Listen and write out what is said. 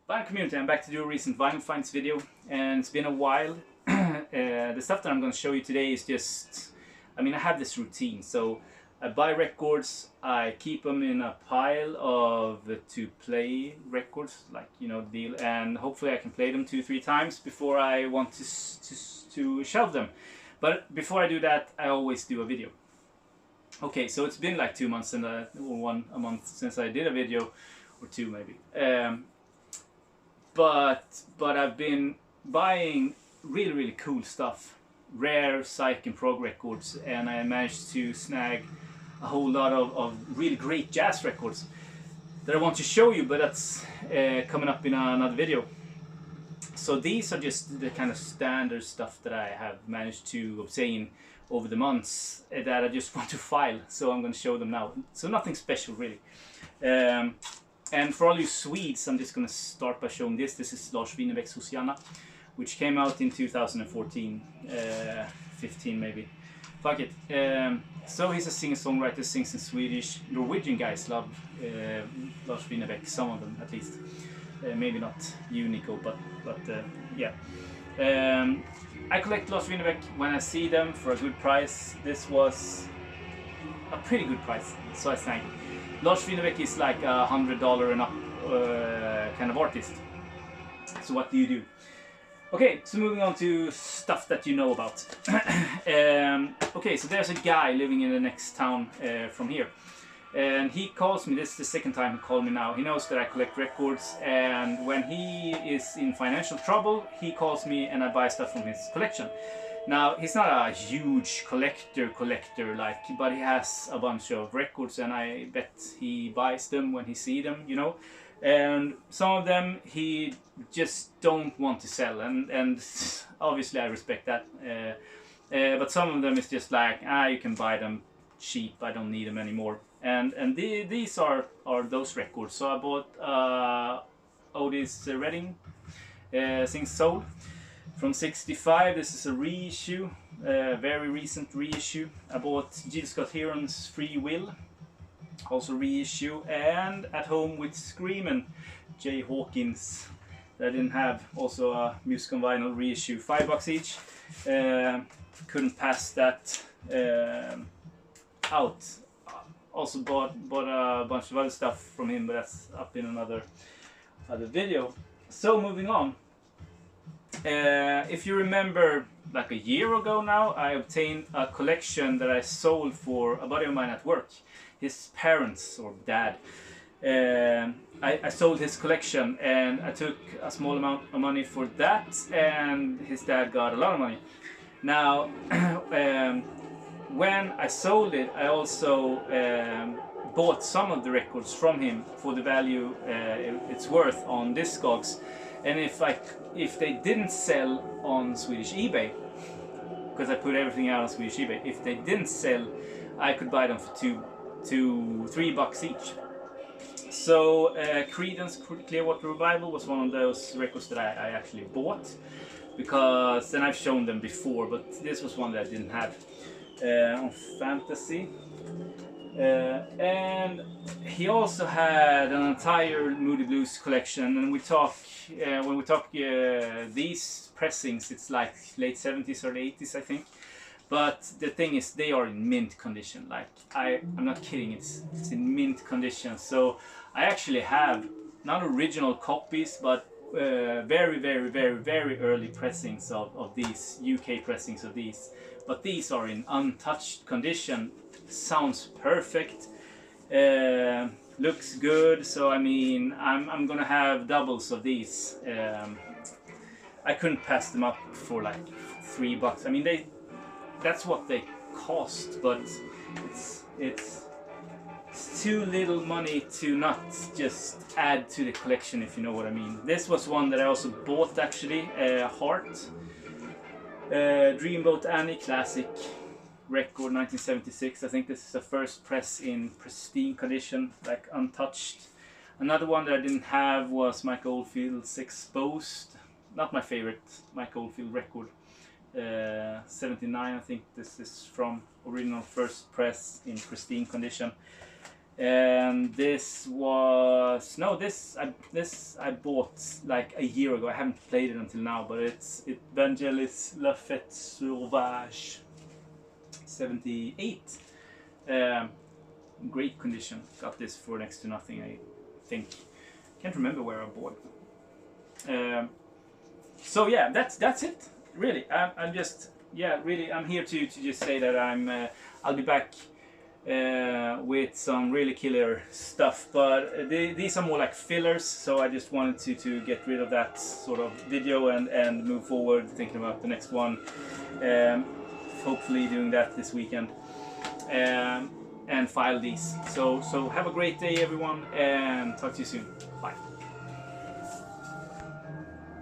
Vinyl community, I'm back to do a recent vinyl finds video, and it's been a while. The stuff that I'm going to show you today is just, I have this routine. So I buy records, I keep them in a pile of to play records, like, you know, the deal, and hopefully I can play them 2-3 times before I want to shelve them. But before I do that, I always do a video. Okay, so it's been like 2 months and a month since I did a video, or 2 maybe. But I've been buying really cool stuff, rare psych and prog records, and I managed to snag a whole lot of really great jazz records that I want to show you, but that's coming up in another video. So these are just the kind of standard stuff that I have managed to obtain over the months that I just want to file, so I'm going to show them now. So nothing special really. And for all you Swedes, I'm just going to start by showing this. This is Lars Winnerbäck's Hosianna, which came out in 2014, 15 maybe. Fuck it. So he's a singer-songwriter, sings in Swedish. Norwegian guys love Lars Winnerbäck, some of them at least. Maybe not Unico, but yeah. I collect Lars Winnerbäck when I see them for a good price. This was a pretty good price, so I snagged it. Lars Winnerbäck is like $100 and up kind of artist. So what do you do? Okay, so moving on to stuff that you know about. Okay, so there's a guy living in the next town from here. And he calls me, this is the second time he called me now. He knows that I collect records, and when he is in financial trouble, he calls me and I buy stuff from his collection. Now, he's not a huge collector like, but he has a bunch of records, and I bet he buys them when he sees them, you know. And some of them he just don't want to sell, and obviously I respect that. But some of them is just like, you can buy them cheap, I don't need them anymore. And these are those records. So I bought Otis Redding, Sings Soul, from '65. This is a reissue, very recent reissue. I bought Jill Scott Heron's Free Will, also reissue, and At Home with Screamin', Jay Hawkins, that I didn't have, also a Music on Vinyl reissue, $5 each. Couldn't pass that out. Also bought a bunch of other stuff from him, but that's up in another video. So moving on. If you remember, like a year ago now, I obtained a collection that I sold for a buddy of mine at work. His parents, or dad. I sold his collection, and I took a small amount of money for that, and his dad got a lot of money. Now, when I sold it, I also bought some of the records from him for the value it's worth on Discogs. And if they didn't sell on Swedish eBay, because I put everything out on Swedish eBay, if they didn't sell, I could buy them for $3 each. So Creedence Clearwater Revival was one of those records that I actually bought, because then I've shown them before, but this was one that I didn't have. On Fantasy. And he also had an entire Moody Blues collection, and we talk when we talk these pressings, it's like late 70s or 80s, I think. But the thing is, they are in mint condition. Like, I'm not kidding, it's in mint condition. So I actually have not original copies, but very early pressings of these, UK pressings of these. But these are in untouched condition. Sounds perfect, looks good. So I'm gonna have doubles of these. I couldn't pass them up for like $3. That's what they cost, but it's too little money to not just add to the collection, if you know what I mean. This was one that I also bought actually, Heart. Dreamboat Annie classic record, 1976. I think this is the first press in pristine condition, like untouched. Another one that I didn't have was Mike Oldfield's Exposed. Not my favorite Mike Oldfield record. 79, I think this is from, original first press in pristine condition. And this was this I bought like a year ago. I haven't played it until now, but it's Vangelis La Fête Sauvage 78. Great condition. Got this for next to nothing, I think. Can't remember where I bought it. So yeah, that's it. Really, I'm just really I'm here to just say that I'll be back with some really killer stuff, but these are more like fillers, so I just wanted to get rid of that sort of video and move forward, thinking about the next one. Hopefully doing that this weekend, and file these. So have a great day, everyone, and talk to you soon. Bye.